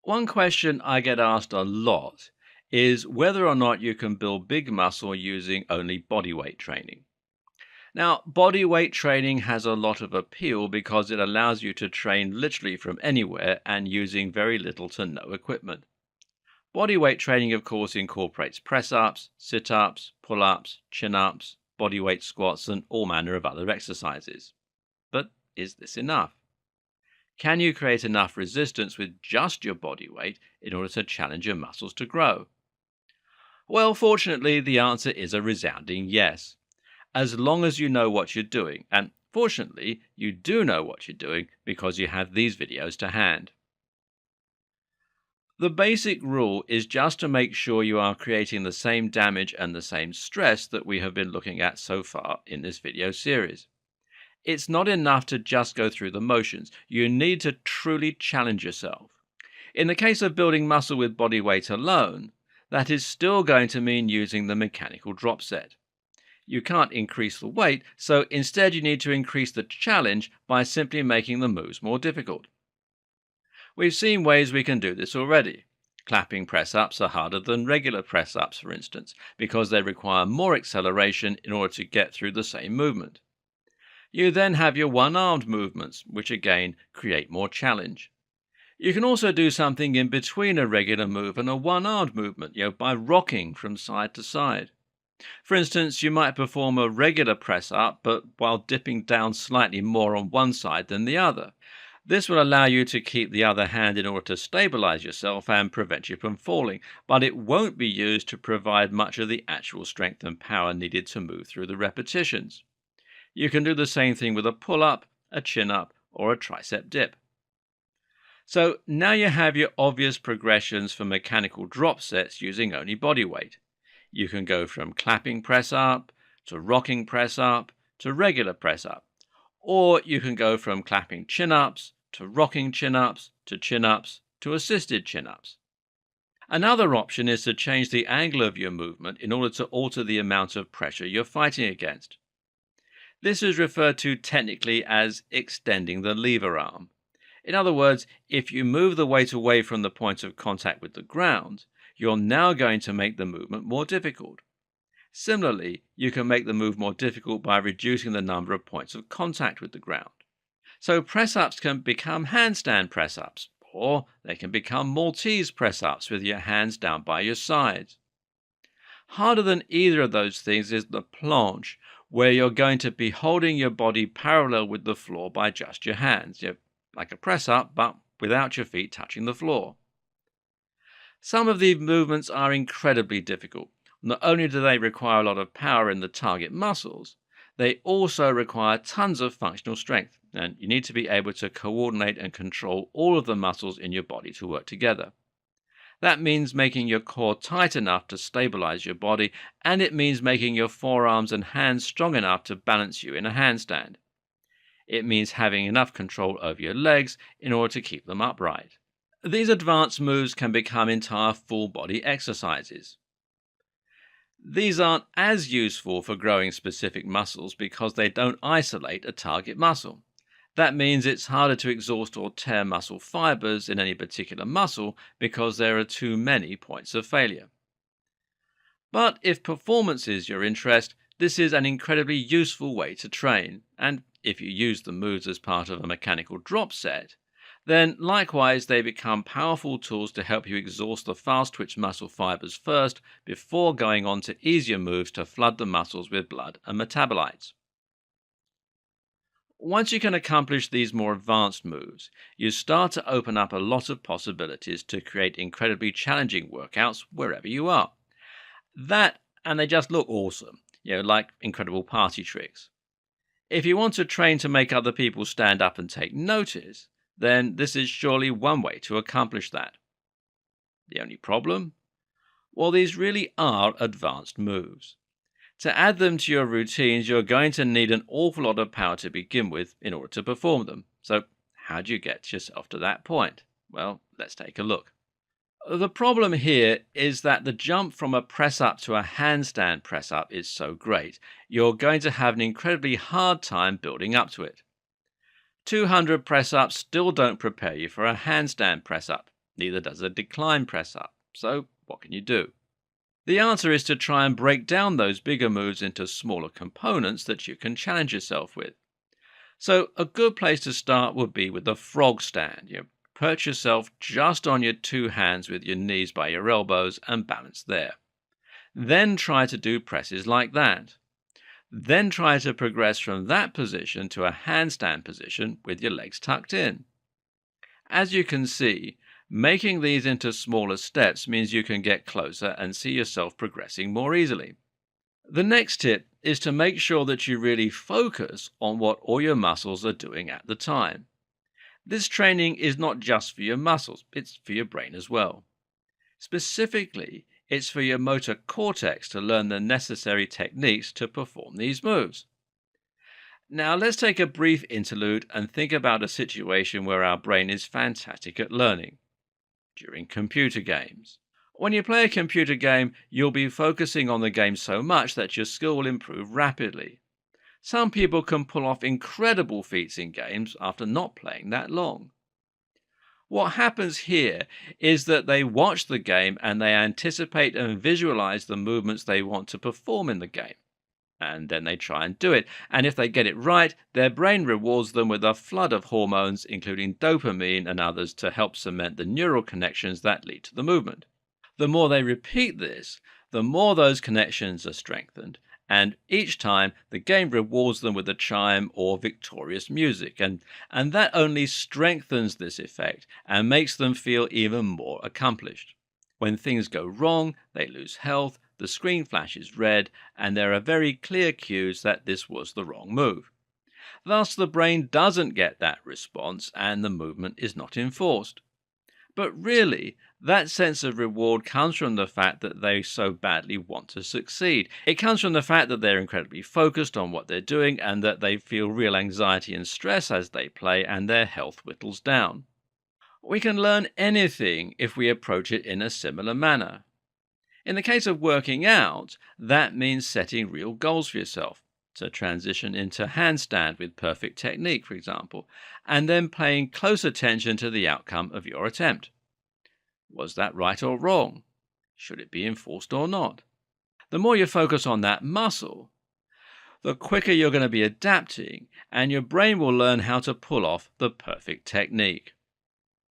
One question I get asked a lot is whether or not you can build big muscle using only body weight training. Now, body weight training has a lot of appeal because it allows you to train literally from anywhere and using very little to no equipment. Body weight training, of course, incorporates press ups, sit ups, pull ups, chin ups, body weight squats, and all manner of other exercises. But is this enough? Can you create enough resistance with just your body weight in order to challenge your muscles to grow? Well, fortunately, the answer is a resounding yes, as long as you know what you're doing. And fortunately, you do know what you're doing because you have these videos to hand. The basic rule is just to make sure you are creating the same damage and the same stress that we have been looking at so far in this video series. It's not enough to just go through the motions. You need to truly challenge yourself. In the case of building muscle with body weight alone, that is still going to mean using the mechanical drop set. You can't increase the weight, so instead you need to increase the challenge by simply making the moves more difficult. We've seen ways we can do this already. Clapping press-ups are harder than regular press-ups, for instance, because they require more acceleration in order to get through the same movement. You then have your one-armed movements, which again create more challenge. You can also do something in between a regular move and a one-armed movement, by rocking from side to side. For instance, you might perform a regular press-up, but while dipping down slightly more on one side than the other. This will allow you to keep the other hand in order to stabilize yourself and prevent you from falling, but it won't be used to provide much of the actual strength and power needed to move through the repetitions. You can do the same thing with a pull-up, a chin-up, or a tricep dip. So now you have your obvious progressions for mechanical drop sets using only body weight. You can go from clapping press-up, to rocking press-up, to regular press-up. Or you can go from clapping chin-ups, to rocking chin-ups, to chin-ups, to assisted chin-ups. Another option is to change the angle of your movement in order to alter the amount of pressure you're fighting against. This is referred to technically as extending the lever arm. In other words, if you move the weight away from the point of contact with the ground, you're now going to make the movement more difficult. Similarly, you can make the move more difficult by reducing the number of points of contact with the ground. So press-ups can become handstand press-ups, or they can become Maltese press-ups with your hands down by your sides. Harder than either of those things is the planche, where you're going to be holding your body parallel with the floor by just your hands, like a press-up, but without your feet touching the floor. Some of these movements are incredibly difficult. Not only do they require a lot of power in the target muscles, they also require tons of functional strength, and you need to be able to coordinate and control all of the muscles in your body to work together. That means making your core tight enough to stabilize your body, and it means making your forearms and hands strong enough to balance you in a handstand. It means having enough control over your legs in order to keep them upright. These advanced moves can become entire full-body exercises. These aren't as useful for growing specific muscles because they don't isolate a target muscle. That means it's harder to exhaust or tear muscle fibers in any particular muscle because there are too many points of failure. But if performance is your interest, this is an incredibly useful way to train, and if you use the moves as part of a mechanical drop set, then likewise they become powerful tools to help you exhaust the fast-twitch muscle fibers first before going on to easier moves to flood the muscles with blood and metabolites. Once you can accomplish these more advanced moves, you start to open up a lot of possibilities to create incredibly challenging workouts wherever you are. And they just look awesome, like incredible party tricks. If you want to train to make other people stand up and take notice, then this is surely one way to accomplish that. The only problem? Well, these really are advanced moves. To add them to your routines, you're going to need an awful lot of power to begin with in order to perform them. So how do you get yourself to that point? Well, let's take a look. The problem here is that the jump from a press-up to a handstand press-up is so great, you're going to have an incredibly hard time building up to it. 200 press-ups still don't prepare you for a handstand press-up. Neither does a decline press up. So, what can you do? The answer is to try and break down those bigger moves into smaller components that you can challenge yourself with. So, a good place to start would be with the frog stand. You perch yourself just on your two hands with your knees by your elbows and balance there. Then try to do presses like that. Then try to progress from that position to a handstand position with your legs tucked in. As you can see, making these into smaller steps means you can get closer and see yourself progressing more easily. The next tip is to make sure that you really focus on what all your muscles are doing at the time. This training is not just for your muscles, it's for your brain as well. Specifically, it's for your motor cortex to learn the necessary techniques to perform these moves. Now, let's take a brief interlude and think about a situation where our brain is fantastic at learning. During computer games. When you play a computer game, you'll be focusing on the game so much that your skill will improve rapidly. Some people can pull off incredible feats in games after not playing that long. What happens here is that they watch the game and they anticipate and visualize the movements they want to perform in the game. And then they try and do it. And if they get it right, their brain rewards them with a flood of hormones, including dopamine and others, to help cement the neural connections that lead to the movement. The more they repeat this, the more those connections are strengthened. And each time, the game rewards them with a chime or victorious music. And that only strengthens this effect and makes them feel even more accomplished. When things go wrong, they lose health, the screen flashes red, and there are very clear cues that this was the wrong move. Thus, the brain doesn't get that response and the movement is not enforced. But really, that sense of reward comes from the fact that they so badly want to succeed. It comes from the fact that they're incredibly focused on what they're doing and that they feel real anxiety and stress as they play and their health whittles down. We can learn anything if we approach it in a similar manner. In the case of working out, that means setting real goals for yourself, to transition into handstand with perfect technique, for example, and then paying close attention to the outcome of your attempt. Was that right or wrong? Should it be enforced or not? The more you focus on that muscle, the quicker you're going to be adapting, and your brain will learn how to pull off the perfect technique.